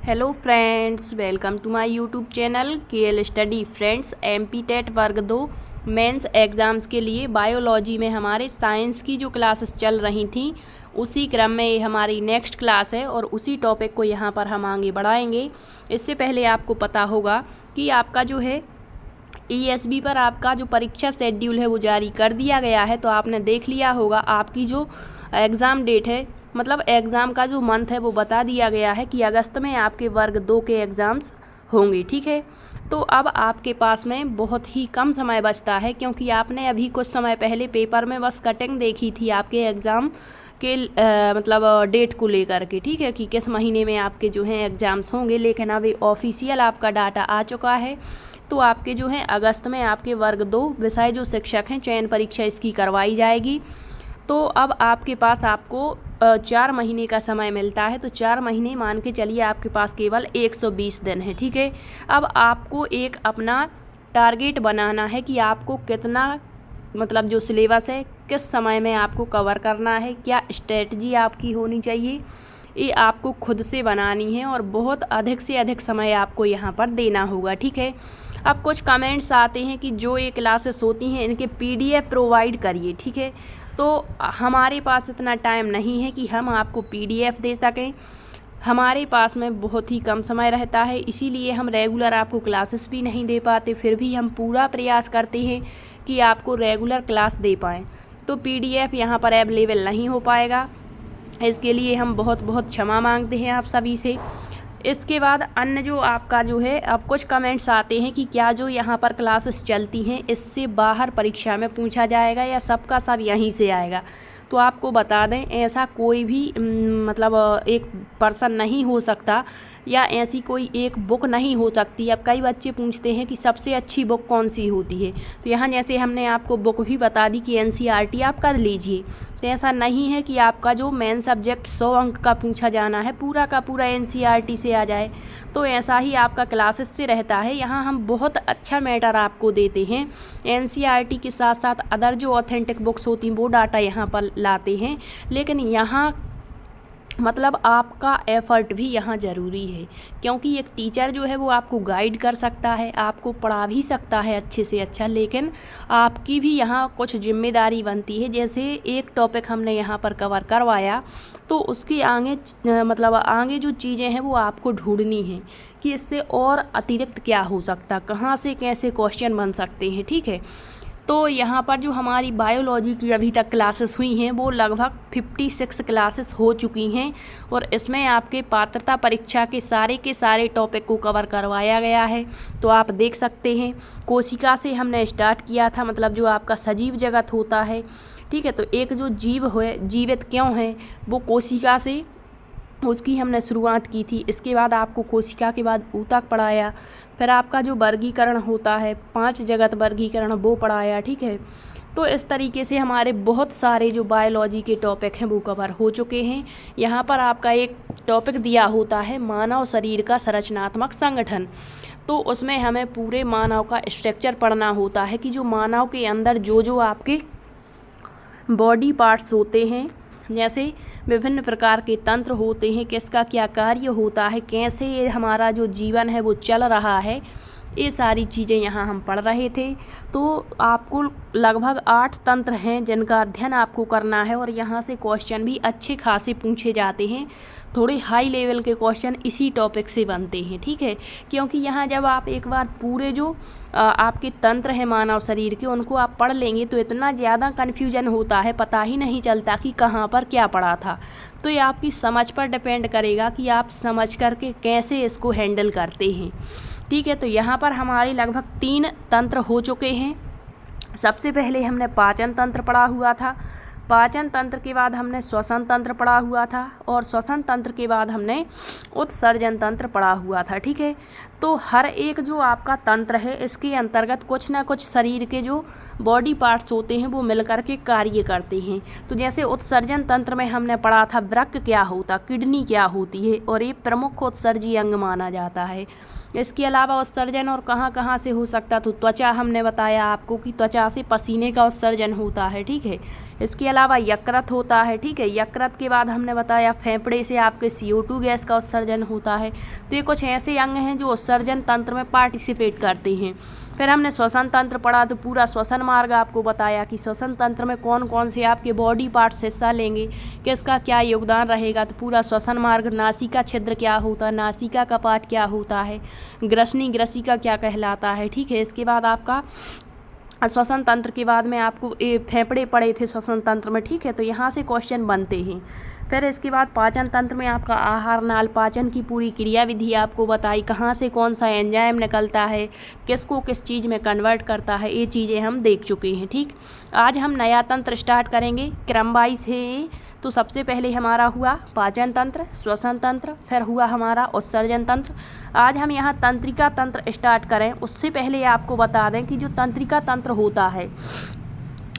Hello friends, welcome to my YouTube channel KL study. Friends, MP TET वर्ग 2 mains exams के लिए biology में हमारे साइंस की जो क्लासेस चल रही थी उसी क्रम में ये हमारी नेक्स्ट क्लास है और उसी टॉपिक को यहाँ पर हम आगे बढ़ाएंगे। इससे पहले आपको पता होगा कि आपका जो है ईएसबी पर आपका जो परीक्षा शेड्यूल है वो जारी कर दिया गया है। तो आपने देख लिया होगा आपकी जो एग्ज़ाम डेट है, मतलब एग्ज़ाम का जो मंथ है वो बता दिया गया है कि अगस्त में आपके वर्ग 2 के एग्ज़ाम्स होंगे। ठीक है, तो अब आपके पास में बहुत ही कम समय बचता है, क्योंकि आपने अभी कुछ समय पहले पेपर में बस कटिंग देखी थी आपके एग्ज़ाम के मतलब डेट को लेकर के। ठीक है, कि किस महीने में आपके जो हैं एग्ज़ाम्स होंगे, लेकिन अभी ऑफिशियल आपका डाटा आ चुका है। तो आपके जो हैं अगस्त में आपके वर्ग 2 विषय जो शिक्षक हैं चयन परीक्षा इसकी करवाई जाएगी। तो अब आपके पास आपको 4 महीने का समय मिलता है। तो 4 महीने मान के चलिए आपके पास केवल 120 दिन है। ठीक है, अब आपको एक अपना टारगेट बनाना है कि आपको कितना, मतलब जो सिलेबस है किस समय में आपको कवर करना है, क्या स्ट्रेटजी आपकी होनी चाहिए, ये आपको खुद से बनानी है और बहुत अधिक से अधिक समय आपको यहाँ पर देना होगा। ठीक है, अब कुछ कमेंट्स आते हैं कि जो ये क्लासेस होती हैं इनके पीडीएफ प्रोवाइड करिए। ठीक है, तो हमारे पास इतना टाइम नहीं है कि हम आपको पीडीएफ दे सकें, हमारे पास में बहुत ही कम समय रहता है, इसीलिए हम रेगुलर आपको क्लासेस भी नहीं दे पाते। फिर भी हम पूरा प्रयास करते हैं कि आपको रेगुलर क्लास दे पाएँ। तो पीडीएफ यहाँ पर अवेलेबल नहीं हो पाएगा, इसके लिए हम बहुत बहुत क्षमा मांगते हैं आप सभी से। इसके बाद अन्य जो आपका जो है, अब कुछ कमेंट्स आते हैं कि क्या जो यहाँ पर क्लासेस चलती हैं इससे बाहर परीक्षा में पूछा जाएगा या सबका सब यहीं से आएगा। तो आपको बता दें, ऐसा कोई भी मतलब एक पर्सन नहीं हो सकता या ऐसी कोई एक बुक नहीं हो सकती। अब कई बच्चे पूछते हैं कि सबसे अच्छी बुक कौन सी होती है, तो यहाँ जैसे हमने आपको बुक भी बता दी कि एनसीईआरटी आप कर लीजिए। तो ऐसा नहीं है कि आपका जो मेन सब्जेक्ट 100 अंक का पूछा जाना है पूरा का पूरा एनसीईआरटी से आ जाए। तो ऐसा ही आपका क्लासेस से रहता है। यहाँ हम बहुत अच्छा मैटर आपको देते हैं, एनसीईआरटी के साथ साथ अदर जो ऑथेंटिक बुक्स होती हैं वो डाटा यहाँ पर लाते हैं। लेकिन यहाँ मतलब आपका एफ़र्ट भी यहाँ ज़रूरी है, क्योंकि एक टीचर जो है वो आपको गाइड कर सकता है, आपको पढ़ा भी सकता है अच्छे से अच्छा, लेकिन आपकी भी यहाँ कुछ जिम्मेदारी बनती है। जैसे एक टॉपिक हमने यहाँ पर कवर करवाया तो उसके आगे मतलब आगे जो चीज़ें हैं वो आपको ढूंढनी है कि इससे और अतिरिक्त क्या हो सकता, कहाँ से कैसे क्वेश्चन बन सकते हैं। ठीक है, तो यहाँ पर जो हमारी बायोलॉजी की अभी तक क्लासेस हुई हैं वो लगभग 56 क्लासेस हो चुकी हैं और इसमें आपके पात्रता परीक्षा के सारे टॉपिक को कवर करवाया गया है। तो आप देख सकते हैं, कोशिका से हमने स्टार्ट किया था, मतलब जो आपका सजीव जगत होता है। ठीक है, तो एक जो जीव है, जीवित क्यों है, वो कोशिका से उसकी हमने शुरुआत की थी। इसके बाद आपको कोशिका के बाद ऊतक पढ़ाया, फिर आपका जो वर्गीकरण होता है 5 जगत वर्गीकरण वो पढ़ाया। ठीक है, तो इस तरीके से हमारे बहुत सारे जो बायोलॉजी के टॉपिक हैं वो कवर हो चुके हैं। यहाँ पर आपका एक टॉपिक दिया होता है मानव शरीर का संरचनात्मक संगठन, तो उसमें हमें पूरे मानव का स्ट्रक्चर पढ़ना होता है कि जो मानव के अंदर जो जो आपके बॉडी पार्ट्स होते हैं, जैसे विभिन्न प्रकार के तंत्र होते हैं, किसका क्या कार्य होता है, कैसे ये हमारा जो जीवन है वो चल रहा है, ये सारी चीज़ें यहाँ हम पढ़ रहे थे। तो आपको लगभग 8 तंत्र हैं जिनका अध्ययन आपको करना है और यहाँ से क्वेश्चन भी अच्छे खासे पूछे जाते हैं। थोड़े हाई लेवल के क्वेश्चन इसी टॉपिक से बनते हैं। ठीक है, क्योंकि यहाँ जब आप एक बार पूरे जो आपके तंत्र हैं मानव शरीर के उनको आप पढ़ लेंगे तो इतना ज़्यादा कन्फ्यूजन होता है, पता ही नहीं चलता कि कहाँ पर क्या पढ़ा था। तो ये आपकी समझ पर डिपेंड करेगा कि आप समझ करके कैसे इसको हैंडल करते हैं। ठीक है, तो यहाँ पर हमारे लगभग 3 तंत्र हो चुके हैं। सबसे पहले हमने पाचन तंत्र पढ़ा हुआ था, पाचन तंत्र के बाद हमने श्वसन तंत्र पढ़ा हुआ था और श्वसन तंत्र के बाद हमने उत्सर्जन तंत्र पढ़ा हुआ था। ठीक है, तो हर एक जो आपका तंत्र है इसके अंतर्गत कुछ ना कुछ शरीर के जो बॉडी पार्ट्स होते हैं वो मिलकर के कार्य करते हैं। तो जैसे उत्सर्जन तंत्र में हमने पढ़ा था वृक्क क्या होता, किडनी क्या होती है, और ये प्रमुख उत्सर्जी अंग माना जाता है। इसके अलावा उत्सर्जन और कहाँ कहाँ से हो सकता, तो त्वचा हमने बताया आपको कि त्वचा से पसीने का उत्सर्जन होता है, ठीक है। इसके अलावा यकृत होता है, ठीक है। यकृत के बाद हमने बताया फेफड़े से आपके CO2 गैस का उत्सर्जन होता है। तो ये कुछ ऐसे अंग हैं जो उत्सर्जन तंत्र में पार्टिसिपेट करते हैं। फिर हमने श्वसन तंत्र पढ़ा, तो पूरा श्वसन मार्ग आपको बताया कि श्वसन तंत्र में कौन कौन से आपके बॉडी पार्ट्स हिस्सा लेंगे, किसका क्या योगदान रहेगा। तो पूरा श्वसन मार्ग, नासिका छिद्र क्या होता है, नासिका कपाट क्या होता है, ग्रसनी ग्रसिका क्या कहलाता है, ठीक है। इसके बाद आपका श्वसन तंत्र के बाद में आपको फेफड़े पड़े थे श्वसन तंत्र में, ठीक है। तो यहाँ से क्वेश्चन बनते हैं। फिर इसके बाद पाचन तंत्र में आपका आहार नाल पाचन की पूरी क्रिया विधि आपको बताई, कहाँ से कौन सा एंजाइम निकलता है, किसको किस चीज़ में कन्वर्ट करता है, ये चीज़ें हम देख चुके हैं, ठीक। आज हम नया तंत्र स्टार्ट करेंगे क्रम वाइज है। तो सबसे पहले हमारा हुआ पाचन तंत्र, श्वसन तंत्र, फिर हुआ हमारा उत्सर्जन तंत्र। आज हम यहाँ तंत्रिका तंत्र स्टार्ट करें उससे पहले आपको बता दें कि जो तंत्रिका तंत्र होता है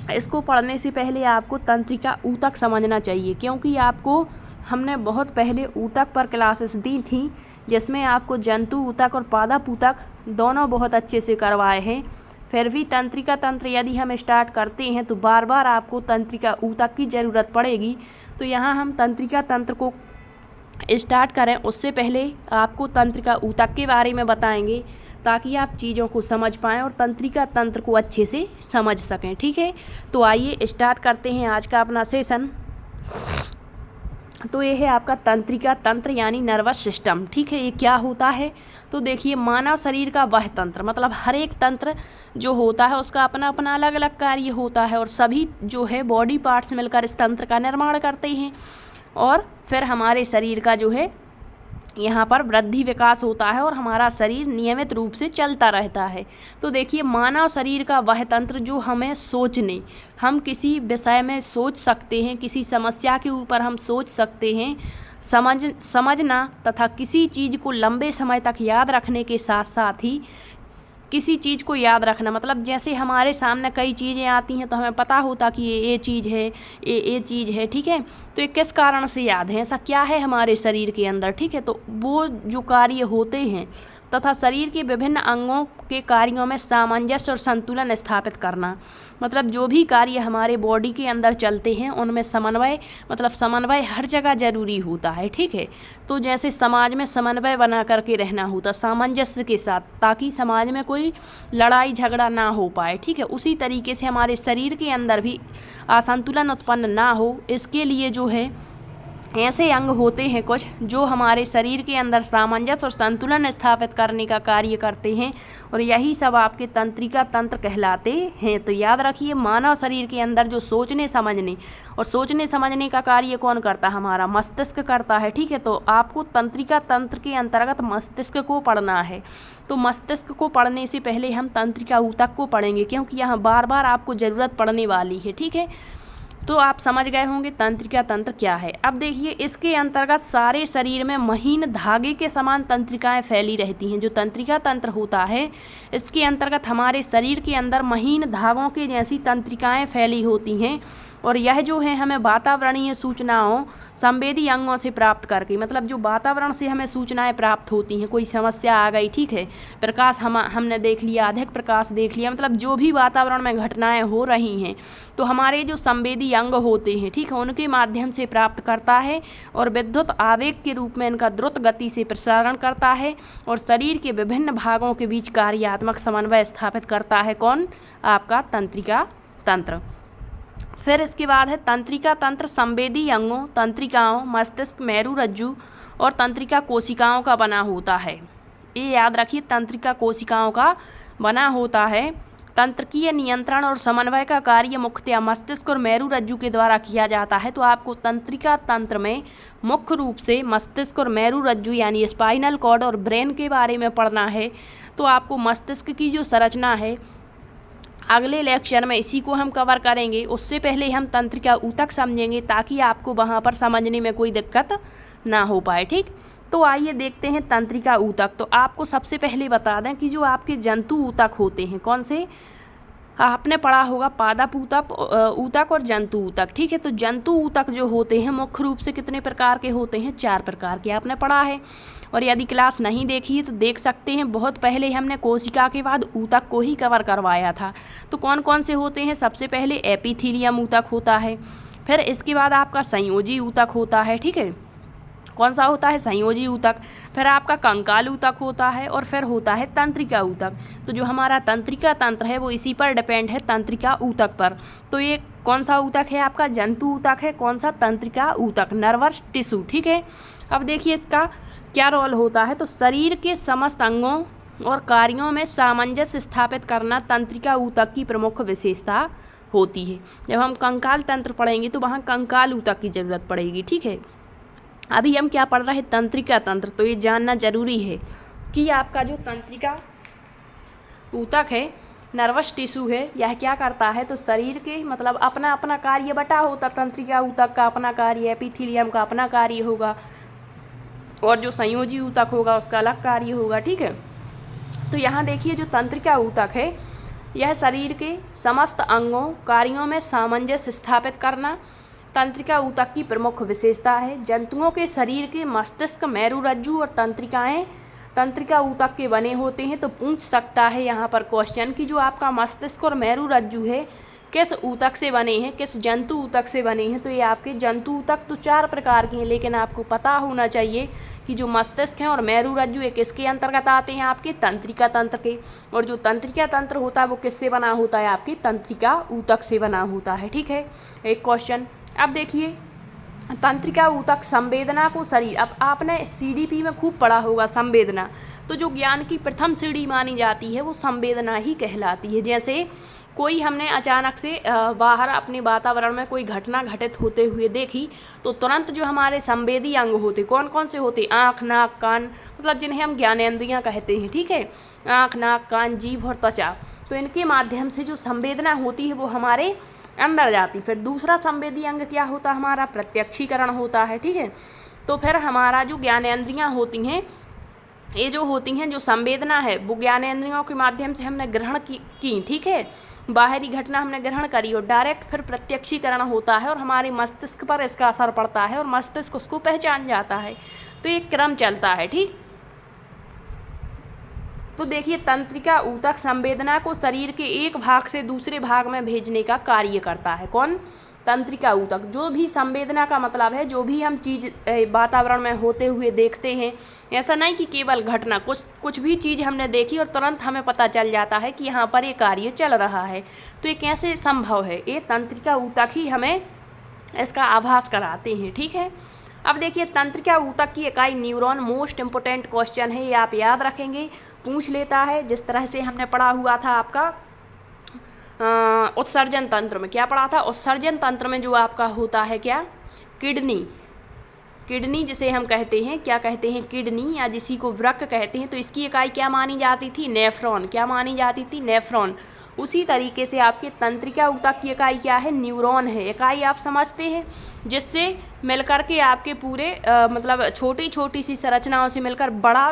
इसको पढ़ने से पहले आपको तंत्रिका ऊतक समझना चाहिए, क्योंकि आपको हमने बहुत पहले ऊतक पर क्लासेस दी थी जिसमें आपको जंतु ऊतक और पादप ऊतक दोनों बहुत अच्छे से करवाए हैं। फिर भी तंत्रिका तंत्र यदि हम स्टार्ट करते हैं तो बार बार आपको तंत्रिका ऊतक की ज़रूरत पड़ेगी। तो यहाँ हम तंत्रिका तंत्र को स्टार्ट करें उससे पहले आपको तंत्रिका ऊतक के बारे में बताएंगे ताकि आप चीज़ों को समझ पाएँ और तंत्रिका तंत्र को अच्छे से समझ सकें, ठीक है। तो आइए स्टार्ट करते हैं आज का अपना सेशन। तो ये है आपका तंत्रिका तंत्र यानी नर्वस सिस्टम, ठीक है। ये क्या होता है, तो देखिए मानव शरीर का वह तंत्र, मतलब हर एक तंत्र जो होता है उसका अपना अपना अलग अलग कार्य होता है और सभी जो है बॉडी पार्ट्स मिलकर इस तंत्र का निर्माण करते हैं और फिर हमारे शरीर का जो है यहाँ पर वृद्धि विकास होता है और हमारा शरीर नियमित रूप से चलता रहता है। तो देखिए मानव शरीर का वह तंत्र जो हमें सोचने, हम किसी विषय में सोच सकते हैं, किसी समस्या के ऊपर हम सोच सकते हैं, समझना तथा किसी चीज़ को लंबे समय तक याद रखने के साथ साथ ही किसी चीज़ को याद रखना, मतलब जैसे हमारे सामने कई चीज़ें आती हैं तो हमें पता होता कि ये चीज़ है, ये चीज़ है, ठीक है। तो ये किस कारण से याद है, ऐसा क्या है हमारे शरीर के अंदर, ठीक है। तो वो जो कार्य होते हैं तथा शरीर के विभिन्न अंगों के कार्यों में सामंजस्य और संतुलन स्थापित करना, मतलब जो भी कार्य हमारे बॉडी के अंदर चलते हैं उनमें समन्वय, मतलब समन्वय हर जगह ज़रूरी होता है, ठीक है। तो जैसे समाज में समन्वय बना करके रहना होता सामंजस्य के साथ, ताकि समाज में कोई लड़ाई झगड़ा ना हो पाए, ठीक है। उसी तरीके से हमारे शरीर के अंदर भी असंतुलन उत्पन्न ना हो, इसके लिए जो है ऐसे अंग होते हैं कुछ जो हमारे शरीर के अंदर सामंजस्य और संतुलन स्थापित करने का कार्य करते हैं और यही सब आपके तंत्रिका तंत्र कहलाते हैं। तो याद रखिए मानव शरीर के अंदर जो सोचने समझने का कार्य कौन करता है, हमारा मस्तिष्क करता है, ठीक है। तो आपको तंत्रिका तंत्र के अंतर्गत मस्तिष्क को पढ़ना है। तो मस्तिष्क को पढ़ने से पहले हम तंत्रिका ऊतक को पढ़ेंगे क्योंकि यहाँ बार बार आपको ज़रूरत पड़ने वाली है, ठीक है। तो आप समझ गए होंगे तंत्रिका तंत्र क्या है। अब देखिए इसके अंतर्गत सारे शरीर में महीन धागे के समान तंत्रिकाएं फैली रहती हैं। जो तंत्रिका तंत्र होता है इसके अंतर्गत हमारे शरीर के अंदर महीन धागों के जैसी तंत्रिकाएं फैली होती हैं और यह जो है हमें वातावरणीय सूचनाओं संवेदी अंगों से प्राप्त करके, मतलब जो वातावरण से हमें सूचनाएं प्राप्त होती हैं, कोई समस्या आ गई, ठीक है, प्रकाश हमने देख लिया, अधिक प्रकाश देख लिया, मतलब जो भी वातावरण में घटनाएं हो रही हैं तो हमारे जो संवेदी अंग होते हैं, ठीक है, उनके माध्यम से प्राप्त करता है और विद्युत आवेग के रूप में इनका द्रुत गति से प्रसारण करता है और शरीर के विभिन्न भागों के बीच कार्यात्मक समन्वय स्थापित करता है। कौन? आपका तंत्रिका तंत्र। फिर इसके बाद है तंत्रिका तंत्र संवेदी अंगों, तंत्रिकाओं, मस्तिष्क, मेरुरज्जु और तंत्रिका कोशिकाओं का बना होता है। ये याद रखिए तंत्रिका कोशिकाओं का बना होता है। तंत्रिकीय नियंत्रण और समन्वय का कार्य मुख्यतः मस्तिष्क और मेरुरज्जु के द्वारा किया जाता है। तो आपको तंत्रिका तंत्र में मुख्य रूप से मस्तिष्क और मेरुरज्जु यानी स्पाइनल कॉर्ड और ब्रेन के बारे में पढ़ना है। तो आपको मस्तिष्क की जो संरचना है अगले लेक्चर में इसी को हम कवर करेंगे। उससे पहले हम तंत्रिका ऊतक समझेंगे ताकि आपको वहाँ पर समझने में कोई दिक्कत ना हो पाए, ठीक। तो आइए देखते हैं तंत्रिका ऊतक। तो आपको सबसे पहले बता दें कि जो आपके जंतु ऊतक होते हैं, कौन से, आपने पढ़ा होगा पादप ऊतक और जंतु ऊतक, ठीक है। तो जंतु ऊतक जो होते हैं मुख्य रूप से कितने प्रकार के होते हैं, 4 प्रकार के आपने पढ़ा है। और यदि क्लास नहीं देखी है तो देख सकते हैं, बहुत पहले हमने कोशिका के बाद ऊतक को ही कवर करवाया था। तो कौन कौन से होते हैं, सबसे पहले एपिथीलियम ऊतक होता है, फिर इसके बाद आपका संयोजी ऊतक होता है, ठीक है। कौन सा होता है, संयोजी ऊतक, फिर आपका कंकाल ऊतक होता है, और फिर होता है तंत्रिका ऊतक। तो जो हमारा तंत्रिका तंत्र है वो इसी पर डिपेंड है, तंत्रिका ऊतक पर। तो ये कौन सा ऊतक है आपका, जंतु ऊतक है, कौन सा, तंत्रिका ऊतक, नर्वस टिश्यू, ठीक है। अब देखिए इसका क्या रोल होता है। तो शरीर के समस्त अंगों और कार्यों में सामंजस्य स्थापित करना तंत्रिका ऊतक की प्रमुख विशेषता होती है। जब हम कंकाल तंत्र पढ़ेंगे तो वहाँ कंकाल ऊतक की जरूरत पड़ेगी, ठीक है। अभी हम क्या पढ़ रहे हैं, तंत्रिका तंत्र। तो ये जानना जरूरी है कि आपका जो तंत्रिका ऊतक है, नर्वस टिश्यू है, यह क्या करता है, तो शरीर के मतलब अपना अपना कार्य बटा होता। तंत्रिका ऊतक का अपना कार्य, एपिथीलियम का अपना कार्य होगा, और जो संयोजी ऊतक होगा उसका अलग कार्य होगा, ठीक है। तो यहाँ देखिए जो तंत्रिका ऊतक है यह शरीर के समस्त अंगों कार्यों में सामंजस्य स्थापित करना तंत्रिका ऊतक की प्रमुख विशेषता है। जंतुओं के शरीर के मस्तिष्क, मेरुरज्जु और तंत्रिकाएं तंत्रिका ऊतक के बने होते हैं। तो पूछ सकता है यहाँ पर क्वेश्चन कि जो आपका मस्तिष्क और मेरुरज्जु है किस ऊतक से बने हैं, किस जंतु ऊतक से बने हैं। तो ये आपके जंतु ऊतक तो 4 प्रकार के हैं, लेकिन आपको पता होना चाहिए कि जो मस्तिष्क हैं और मेरुरज्जु ये किसके अंतर्गत आते हैं, आपके तंत्रिका तंत्र के। और जो तंत्रिका तंत्र होता है वो किससे बना होता है, आपके तंत्रिका ऊतक से बना होता है, ठीक है। एक क्वेश्चन अब देखिए, तंत्रिका ऊतक संवेदना को शरीर, अब आपने सीडीपी में खूब पढ़ा होगा संवेदना। तो जो ज्ञान की प्रथम सीढ़ी मानी जाती है वो संवेदना ही कहलाती है। जैसे कोई हमने अचानक से बाहर अपने वातावरण में कोई घटना घटित होते हुए देखी तो तुरंत जो हमारे संवेदी अंग होते, कौन कौन से होते, आँख, नाक, कान, मतलब जिन्हें हम ज्ञानेंद्रियाँ कहते हैं, ठीक है। आँख, नाक, कान, जीभ और त्वचा, तो इनके माध्यम से जो संवेदना होती है वो हमारे अंदर जाती। फिर दूसरा संवेदी अंग क्या होता है हमारा, प्रत्यक्षीकरण होता है, ठीक है। तो फिर हमारा जो ज्ञानेंद्रियाँ होती हैं, ये जो होती हैं, जो संवेदना है वो ज्ञानेंद्रियों के माध्यम से हमने ग्रहण की, ठीक है। बाहरी घटना हमने ग्रहण करी और डायरेक्ट फिर प्रत्यक्षीकरण होता है और हमारे मस्तिष्क पर इसका असर पड़ता है और मस्तिष्क उसको पहचान जाता है। तो ये क्रम चलता है, ठीक। तो देखिए तंत्रिका ऊतक संवेदना को शरीर के एक भाग से दूसरे भाग में भेजने का कार्य करता है। कौन, तंत्रिका ऊतक। जो भी संवेदना का मतलब है, जो भी हम चीज़ वातावरण में होते हुए देखते हैं, ऐसा नहीं कि केवल घटना, कुछ भी चीज़ हमने देखी और तुरंत हमें पता चल जाता है कि यहाँ पर ये कार्य चल रहा है। तो ये कैसे संभव है, ये तंत्रिका ऊतक ही हमें इसका आभास कराते हैं, ठीक है। अब देखिए तंत्रिका ऊतक की इकाई न्यूरॉन, मोस्ट इम्पोर्टेंट क्वेश्चन है, ये आप याद रखेंगे, पूछ लेता है। जिस तरह से हमने पढ़ा हुआ था आपका उत्सर्जन तंत्र में, क्या पढ़ा था, उत्सर्जन तंत्र में जो आपका होता है क्या, किडनी जिसे हम कहते हैं, क्या कहते हैं, किडनी, या जिसी को वृक्क कहते हैं। तो इसकी इकाई क्या मानी जाती थी, नेफ्रॉन, क्या मानी जाती थी, नेफ्रॉन। उसी तरीके से आपके तंत्रिका ऊतक की इकाई क्या है, न्यूरॉन है। इकाई आप समझते हैं, जिससे मिलकर के आपके पूरे मतलब छोटी छोटी सी संरचनाओं से मिलकर बड़ा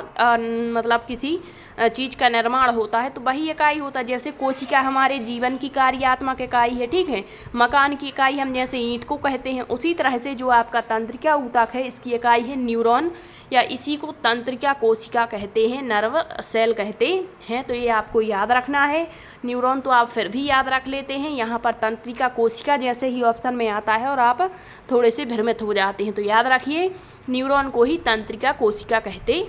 मतलब किसी चीज़ का निर्माण होता है, तो वही इकाई होता है। जैसे कोशिका हमारे जीवन की कार्यात्मक इकाई है, ठीक है। मकान की इकाई हम जैसे ईंट को कहते हैं, उसी तरह से जो आपका तंत्रिका ऊतक है इसकी इकाई है न्यूरॉन, या इसी को तंत्रिका कोशिका कहते हैं, नर्व सेल कहते हैं। तो ये आपको याद रखना है। न्यूरॉन तो आप फिर भी याद रख लेते हैं, यहाँ पर तंत्रिका कोशिका जैसे ही ऑप्शन में आता है और आप थोड़े से भ्रमित हो जाते हैं। तो याद रखिए न्यूरॉन को ही तंत्रिका कोशिका कहते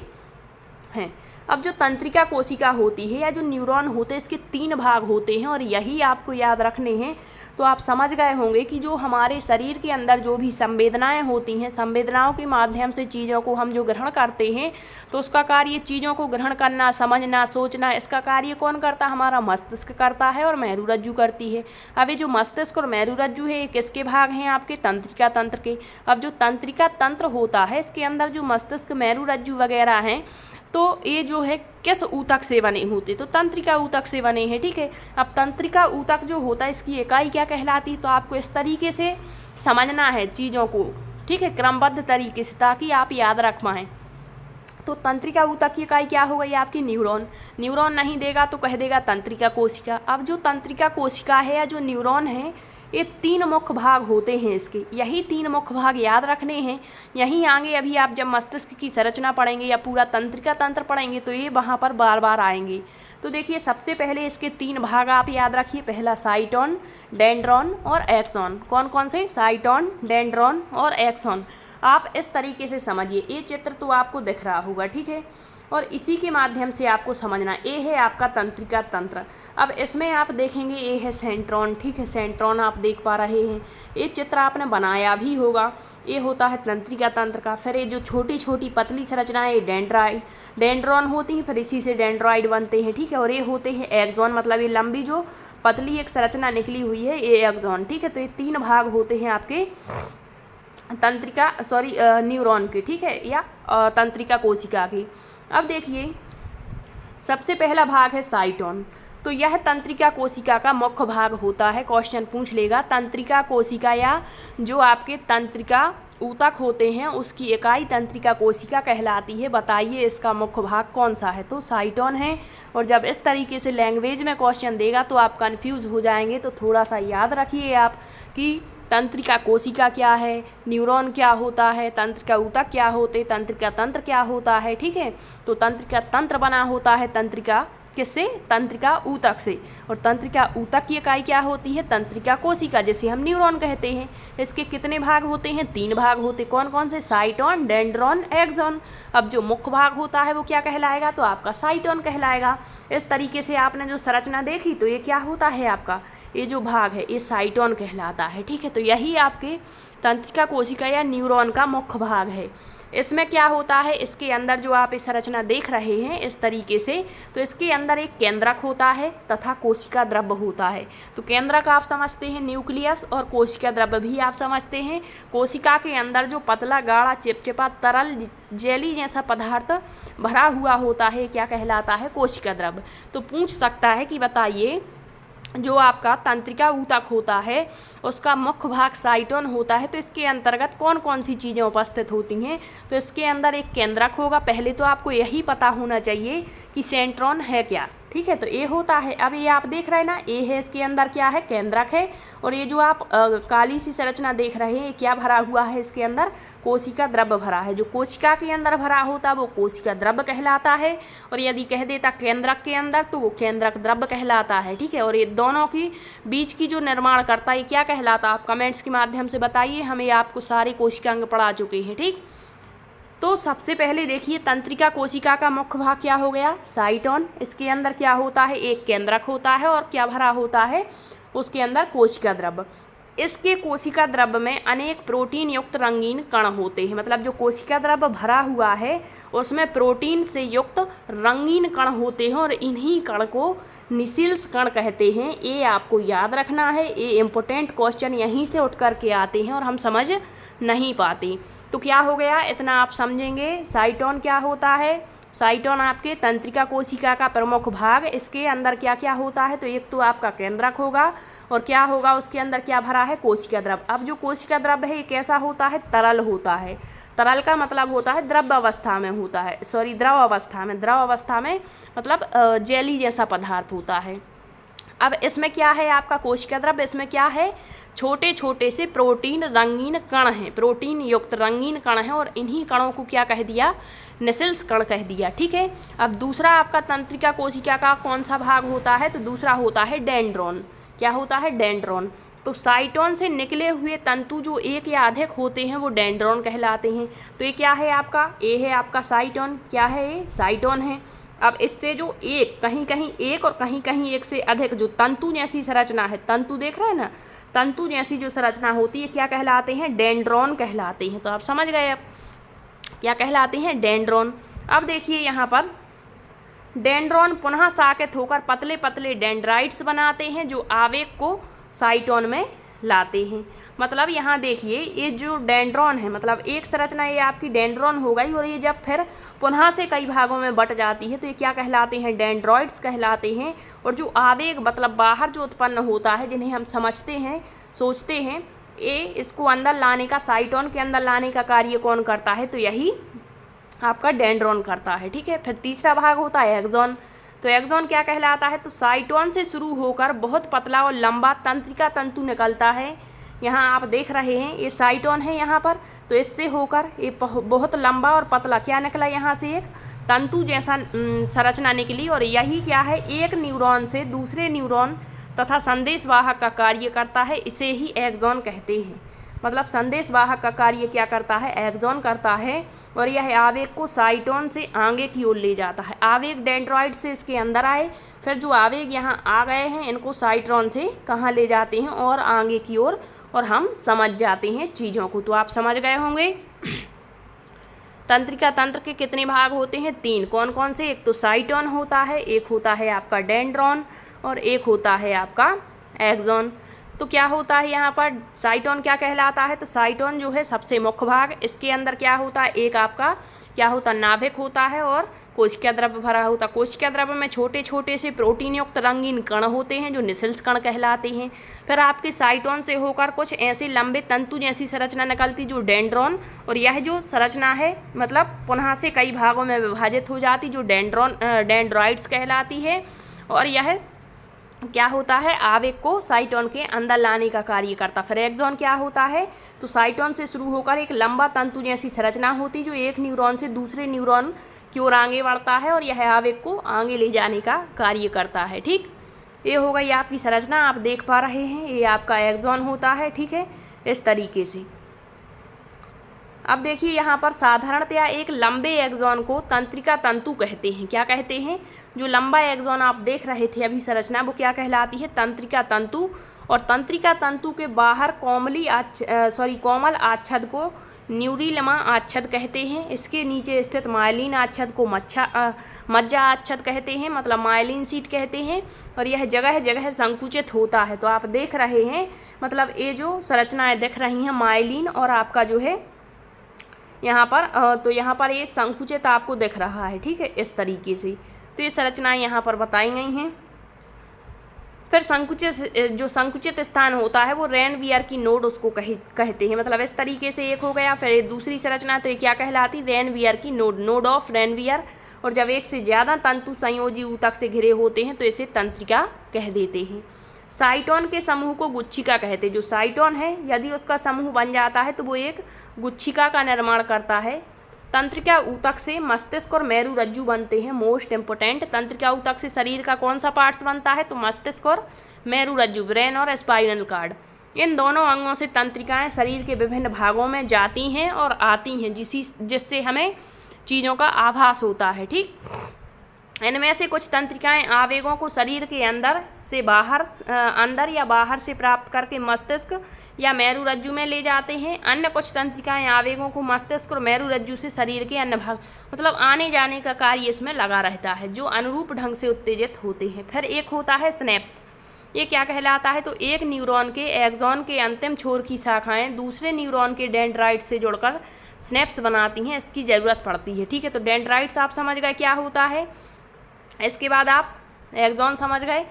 हैं। अब जो तंत्रिका कोशिका होती है या जो न्यूरॉन होते हैं, इसके 3 भाग होते हैं और यही आपको याद रखने हैं। तो आप समझ गए होंगे कि जो हमारे शरीर के अंदर जो भी संवेदनाएं होती हैं, संवेदनाओं के माध्यम से चीज़ों को हम जो ग्रहण करते हैं, तो उसका कार्य चीज़ों को ग्रहण करना, समझना, सोचना, इसका कार्य कौन करता है, हमारा मस्तिष्क करता है और मेरुरज्जु करती है। अब ये जो मस्तिष्क और मेरुरज्जु है, ये किसके भाग हैं, आपके तंत्रिका तंत्र के। अब जो तंत्रिका तंत्र होता है, इसके अंदर जो मस्तिष्क, मेरुरज्जु वगैरह हैं, तो ये जो है किस ऊतक से बने होते, तो तंत्रिका ऊतक से बने हैं, ठीक है। अब तंत्रिका ऊतक जो होता है इसकी इकाई क्या कहलाती है, तो आपको इस तरीके से समझना है चीज़ों को, ठीक है, क्रमबद्ध तरीके से, ताकि आप याद रख पाएँ। तो तंत्रिका ऊतक की इकाई क्या हो गई आपकी? न्यूरॉन। न्यूरॉन नहीं देगा तो कह देगा तंत्रिका कोशिका। अब जो तंत्रिका कोशिका है या जो न्यूरॉन है, ये 3 मुख्य भाग होते हैं इसके। यही 3 मुख्य भाग याद रखने हैं। यहीं आगे अभी आप जब मस्तिष्क की संरचना पढ़ेंगे या पूरा तंत्रिका तंत्र पढ़ेंगे तो ये वहाँ पर बार बार आएंगे। तो देखिए, सबसे पहले इसके 3 भाग आप याद रखिए। पहला साइटोन, डेंड्रॉन और एक्सॉन। कौन कौन से? साइटोन, डेंड्रॉन और एक्सॉन। आप इस तरीके से समझिए। ये चित्र तो आपको दिख रहा होगा, ठीक है, और इसी के माध्यम से आपको समझना। ये है आपका तंत्रिका तंत्र। अब इसमें आप देखेंगे ये है सेंट्रॉन, ठीक है, सेंट्रॉन आप देख पा रहे हैं। ये चित्र आपने बनाया भी होगा। ये होता है तंत्रिका तंत्र का। फिर ये जो छोटी छोटी पतली संरचनाएं, ये डेंड्रॉन होती हैं, फिर इसी से डेंड्रॉइड बनते हैं, ठीक है, और ये होते हैं एक्सॉन, मतलब ये लंबी जो पतली एक संरचना निकली हुई है, ये एक्सॉन, ठीक है। तो ये 3 भाग होते हैं आपके न्यूरॉन के, ठीक है, या तंत्रिका कोशिका की। अब देखिए, सबसे पहला भाग है साइटोन। तो यह तंत्रिका कोशिका का मुख्य भाग होता है। क्वेश्चन पूछ लेगा, तंत्रिका कोशिका या जो आपके तंत्रिका ऊतक होते हैं उसकी इकाई तंत्रिका कोशिका कहलाती है। बताइए इसका मुख्य भाग कौन सा है? तो साइटोन है। और जब इस तरीके से लैंग्वेज में क्वेश्चन देगा तो आप कंफ्यूज हो जाएंगे। तो थोड़ा सा याद रखिए आप कि तंत्रिका कोशिका क्या है, न्यूरॉन क्या होता है, तंत्रिका ऊतक क्या होते, तंत्रिका तंत्र क्या होता है, ठीक है। तो तंत्रिका तंत्र बना होता है तंत्रिका किससे? तंत्रिका ऊतक से। और तंत्रिका ऊतक की इकाई क्या होती है? तंत्रिका कोशिका, जिसे हम न्यूरॉन कहते हैं। इसके कितने भाग होते हैं? 3 भाग होते। कौन कौन से? Cyton, dendron, axon. अब जो मुख्य भाग होता है वो क्या कहलाएगा? तो आपका साइटोन कहलाएगा। इस तरीके से आपने जो संरचना देखी तो ये क्या होता है आपका? ये जो भाग है ये साइटोन कहलाता है, ठीक है। तो यही आपके तंत्रिका कोशिका या न्यूरॉन का मुख्य भाग है। इसमें क्या होता है? इसके अंदर जो आप इस संरचना देख रहे हैं इस तरीके से, तो इसके अंदर एक केंद्रक होता है तथा कोशिका द्रव्य होता है। तो केंद्रक आप समझते हैं न्यूक्लियस, और कोशिका द्रव्य भी आप समझते हैं। कोशिका के अंदर जो पतला गाढ़ा चिपचिपा तरल जेली जैसा पदार्थ भरा हुआ होता है क्या कहलाता है? कोशिका द्रव्य। तो पूछ सकता है कि बताइए, जो आपका तंत्रिका ऊतक होता है उसका मुख्य भाग साइटोन होता है, तो इसके अंतर्गत कौन कौन सी चीज़ें उपस्थित होती हैं? तो इसके अंदर एक केंद्रक होगा। पहले तो आपको यही पता होना चाहिए कि सेंट्रॉन है क्या, ठीक है। तो ये होता है, अब ये आप देख रहे हैं ना, ये है, इसके अंदर क्या है? केंद्रक है। और ये जो आप काली सी संरचना देख रहे हैं, क्या भरा हुआ है? इसके अंदर कोशिका द्रव्य भरा है। जो कोशिका के अंदर भरा होता है वो कोशिका द्रव्य कहलाता है। और यदि कह देता केंद्रक के अंदर तो वो केंद्रक द्रव्य कहलाता है, ठीक है। और ये दोनों की बीच की जो निर्माण करता है क्या कहलाता? आप कमेंट्स के माध्यम से बताइए। हमें आपको सारे कोशिकांग पढ़ा चुके हैं, ठीक। तो सबसे पहले देखिए, तंत्रिका कोशिका का मुख्य भाग क्या हो गया? साइटोन। इसके अंदर क्या होता है? एक केंद्रक होता है। और क्या भरा होता है उसके अंदर? कोशिका द्रव्य। इसके कोशिका द्रव्य में अनेक प्रोटीन युक्त रंगीन कण होते हैं। मतलब जो कोशिका द्रव्य भरा हुआ है उसमें प्रोटीन से युक्त रंगीन कण होते हैं, और इन्हीं कण को निसिल्स कण कहते हैं। ये आपको याद रखना है। ये इम्पोर्टेंट क्वेश्चन यहीं से उठ कर के आते हैं और हम समझ नहीं पाते। तो क्या हो गया, इतना आप समझेंगे। साइटोन क्या होता है? साइटोन आपके तंत्रिका कोशिका का प्रमुख भाग। इसके अंदर क्या क्या होता है? तो एक तो आपका केंद्रक होगा, और क्या होगा उसके अंदर? क्या भरा है? कोशिका द्रव्य। अब जो कोशिका द्रव्य है ये कैसा होता है? तरल होता है। तरल का मतलब होता है द्रव अवस्था में होता है, द्रव अवस्था में। द्रव अवस्था में मतलब जेली जैसा पदार्थ होता है। अब इसमें क्या है आपका कोशिका द्रव्य? इसमें क्या है? छोटे छोटे से प्रोटीन रंगीन कण हैं, प्रोटीन युक्त रंगीन कण हैं, और इन्हीं कणों को क्या कह दिया? निसिल्स कण कह दिया, ठीक है। अब दूसरा आपका तंत्रिका कोशिका का कौन सा भाग होता है? तो दूसरा होता है डेंड्रॉन। क्या होता है? डेंड्रॉन। तो साइटोन से निकले हुए तंतु जो एक या अधिक होते हैं वो डेंड्रॉन कहलाते हैं। तो ये क्या है आपका? ये है आपका साइटोन। क्या है ये? साइटोन है। अब इससे जो एक, कहीं कहीं एक और कहीं कहीं एक से अधिक जो तंतु जैसी संरचना है, तंतु देख रहे हैं ना, तंतु जैसी जो संरचना होती है क्या कहलाते हैं? डेंड्रॉन कहलाते हैं। तो आप समझ गए अब क्या कहलाते हैं? डेंड्रॉन। अब देखिए यहाँ पर डेंड्रॉन पुनः शाखित होकर पतले पतले डेंड्राइट्स बनाते हैं जो आवेग को साइटोन में लाते हैं। मतलब यहाँ देखिए, ये जो डेंड्रॉन है, मतलब एक संरचना ये आपकी डेंड्रॉन हो गई, और ये जब फिर पुनः से कई भागों में बट जाती है तो ये क्या कहलाते हैं? डेंड्रॉइड्स कहलाते हैं। और जो आवेग मतलब बाहर जो उत्पन्न होता है, जिन्हें हम समझते हैं, सोचते हैं, ये इसको अंदर लाने का, साइटोन के अंदर लाने का कार्य कौन करता है? तो यही आपका डेंड्रॉन करता है, ठीक है। फिर तीसरा भाग होता है एक्सॉन। तो एक्सॉन क्या कहलाता है, तो साइटोन से शुरू होकर बहुत पतला और लंबा तंत्रिका तंतु निकलता है। यहाँ आप देख रहे हैं ये साइटोन है यहाँ पर, तो इससे होकर ये बहुत लंबा और पतला क्या निकला, यहाँ से एक तंतु जैसा संरचना निकली, और यही क्या है, एक न्यूरॉन से दूसरे न्यूरॉन तथा संदेश वाहक का कार्य करता है। इसे ही एक्सॉन कहते हैं। मतलब संदेश वाहक का कार्य क्या करता है, एक्सॉन करता है, और यह आवेग को साइटोन से आगे की ओर ले जाता है। आवेग डेंड्रॉइड से इसके अंदर आए, फिर जो आवेग यहाँ आ गए हैं इनको साइटोन से कहाँ ले जाते हैं, और आगे की ओर, और हम समझ जाते हैं चीज़ों को। तो आप समझ गए होंगे तंत्रिका तंत्र के कितने भाग होते हैं, 3। कौन कौन से, एक तो साइटोन होता है, एक होता है आपका डेंड्रॉन, और एक होता है आपका एक्सॉन। तो क्या होता है यहाँ पर, साइटोन क्या कहलाता है, तो साइटोन जो है सबसे मुख्य भाग, इसके अंदर क्या होता है, एक आपका क्या होता है, नाभिक होता है, और कोशिका द्रव्य भरा होता है। कोशिका द्रव्य में छोटे छोटे से प्रोटीन युक्त रंगीन कण होते हैं जो निसेल्स कण कहलाते हैं। फिर आपके साइटोन से होकर कुछ ऐसे लंबे तंतु जैसी संरचना निकलती जो डेंड्रॉन, और यह जो संरचना है मतलब पुनः से कई भागों में विभाजित हो जाती जो डेंड्रॉइड्स कहलाती है। और यह क्या होता है, आवेग को साइटोन के अंदर लाने का कार्य करता। फिर एक्सॉन क्या होता है, तो साइटोन से शुरू होकर एक लंबा तंतु जैसी संरचना होती जो एक न्यूरॉन से दूसरे न्यूरॉन की ओर आगे बढ़ता है, और यह आवेग को आगे ले जाने का कार्य करता है। ठीक, ये हो गई आपकी संरचना, आप देख पा रहे हैं, ये आपका एक्सॉन होता है। ठीक है, इस तरीके से। अब देखिए यहाँ पर साधारणतया एक लंबे एक्सॉन को तंत्रिका तंतु कहते हैं। क्या कहते हैं, जो लंबा एक्सॉन आप देख रहे थे अभी संरचना, वो क्या कहलाती है, तंत्रिका तंतु। और तंत्रिका तंतु के बाहर कोमल आच्छद को न्यूरिलमा आच्छद कहते हैं। इसके नीचे स्थित माइलिन आच्छद को मज्जा आच्छद कहते हैं, मतलब माइलिन सीट कहते हैं। और यह जगह जगह संकुचित होता है। तो आप देख रहे हैं, मतलब ये जो संरचनाएं दिख रही हैं माइलिन और आपका जो है यहाँ पर, तो यहाँ पर ये संकुचित आपको दिख रहा है। ठीक है, इस तरीके से। तो ये संरचनाएं यहाँ पर बताई गई हैं। फिर संकुचित स्थान होता है वो रेनवियर की नोड उसको कहते हैं। मतलब इस तरीके से एक हो गया। फिर दूसरी संरचना तो ये क्या कहलाती, रेनवियर की नोड ऑफ रेनवियर। और जब एक से ज़्यादा तंतु संयोजी ऊतक से घिरे होते हैं तो इसे तंत्रिका कह देते हैं। साइटोन के समूह को गुच्छिका कहते हैं। जो साइटोन है यदि उसका समूह बन जाता है तो वो एक गुच्छिका का निर्माण करता है। तंत्रिका ऊतक से मस्तिष्क और मेरु रज्जु बनते हैं। मोस्ट इंपोर्टेंट, तंत्रिका ऊतक से शरीर का कौन सा पार्ट्स बनता है, तो मस्तिष्क और मेरु रज्जु, ब्रेन और स्पाइनल कार्ड। इन दोनों अंगों से तंत्रिकाएं शरीर के विभिन्न भागों में जाती हैं और आती हैं, जिससे हमें चीज़ों का आभास होता है। ठीक, इनमें से कुछ तंत्रिकाएं आवेगों को शरीर के अंदर या बाहर से प्राप्त करके मस्तिष्क या मेरु रज्जु में ले जाते हैं। अन्य कुछ तंत्रिकाएं आवेगों को मस्तिष्क और मेरु रज्जु से शरीर के अन्य भाग, मतलब आने जाने का कार्य इसमें लगा रहता है, जो अनुरूप ढंग से उत्तेजित होते हैं। फिर एक होता है स्नैप्स। ये क्या कहलाता है, तो एक न्यूरॉन के एक्सॉन के अंतिम छोर की शाखाएं दूसरे न्यूरॉन के डेंड्राइट से जुड़कर स्नैप्स बनाती हैं। इसकी ज़रूरत पड़ती है। ठीक है, तो डेंड्राइट्स आप समझ गए क्या होता है। इसके बाद आप एक्सॉन समझ गए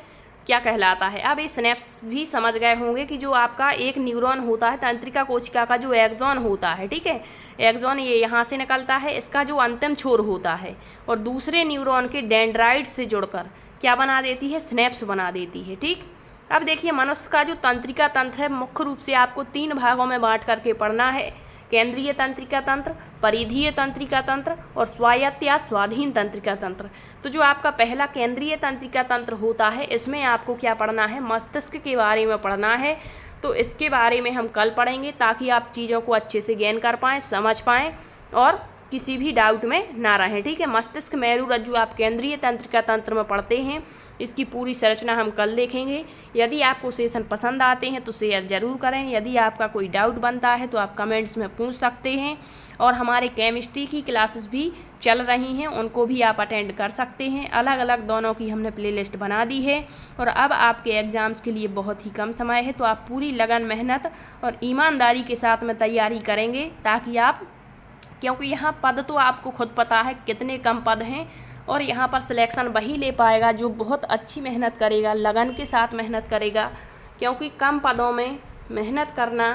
क्या कहलाता है। अब ये स्नैप्स भी समझ गए होंगे कि जो आपका एक न्यूरॉन होता है तंत्रिका कोशिका का जो एक्सॉन होता है, ठीक है, एक्सॉन ये यहाँ से निकलता है, इसका जो अंतिम छोर होता है और दूसरे न्यूरॉन के डेंड्राइट से जुड़कर क्या बना देती है, स्नैप्स बना देती है। ठीक, अब देखिए मनुष्य का जो तंत्रिका तंत्र है मुख्य रूप से आपको 3 भागों में बांट करके पढ़ना है। केंद्रीय तंत्रिका तंत्र, परिधीय तंत्रिका तंत्र और स्वायत्त या स्वाधीन तंत्रिका तंत्र। तो जो आपका पहला केंद्रीय तंत्रिका तंत्र होता है इसमें आपको क्या पढ़ना है, मस्तिष्क के बारे में पढ़ना है। तो इसके बारे में हम कल पढ़ेंगे ताकि आप चीज़ों को अच्छे से गेन कर पाएँ, समझ पाएँ और किसी भी डाउट में ना रहें। ठीक है, मस्तिष्क मेरु रज्जु आप केंद्रीय तंत्रिका तंत्र में पढ़ते हैं। इसकी पूरी संरचना हम कल देखेंगे। यदि आपको सेशन पसंद आते हैं तो शेयर ज़रूर करें। यदि आपका कोई डाउट बनता है तो आप कमेंट्स में पूछ सकते हैं। और हमारे केमिस्ट्री की क्लासेस भी चल रही हैं, उनको भी आप अटेंड कर सकते हैं। अलग अलग दोनों की हमने प्लेलिस्ट बना दी है। और अब आपके एग्ज़ाम्स के लिए बहुत ही कम समय है, तो आप पूरी लगन, मेहनत और ईमानदारी के साथ में तैयारी करेंगे ताकि आप, क्योंकि यहाँ पद तो आपको खुद पता है कितने कम पद हैं और यहाँ पर सिलेक्शन वही ले पाएगा जो बहुत अच्छी मेहनत करेगा, लगन के साथ मेहनत करेगा। क्योंकि कम पदों में मेहनत करना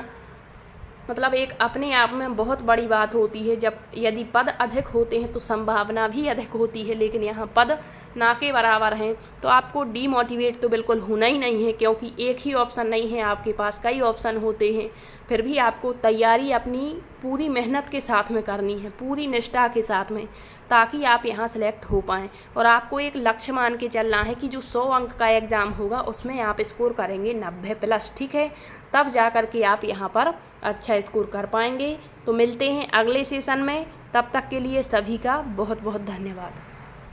मतलब एक अपने आप में बहुत बड़ी बात होती है। जब यदि पद अधिक होते हैं तो संभावना भी अधिक होती है, लेकिन यहाँ पद ना के बराबर हैं तो आपको डीमोटिवेट तो बिल्कुल होना ही नहीं है, क्योंकि एक ही ऑप्शन नहीं है आपके पास, कई ऑप्शन होते हैं। फिर भी आपको तैयारी अपनी पूरी मेहनत के साथ में करनी है, पूरी निष्ठा के साथ में, ताकि आप यहाँ सेलेक्ट हो पाएँ। और आपको एक लक्ष्य मान के चलना है कि जो 100 अंक का एग्ज़ाम होगा उसमें आप स्कोर करेंगे 90+, ठीक है। तब जा कर के आप यहाँ पर अच्छा स्कोर कर पाएंगे। तो मिलते हैं अगले सेशन में, तब तक के लिए सभी का बहुत बहुत धन्यवाद।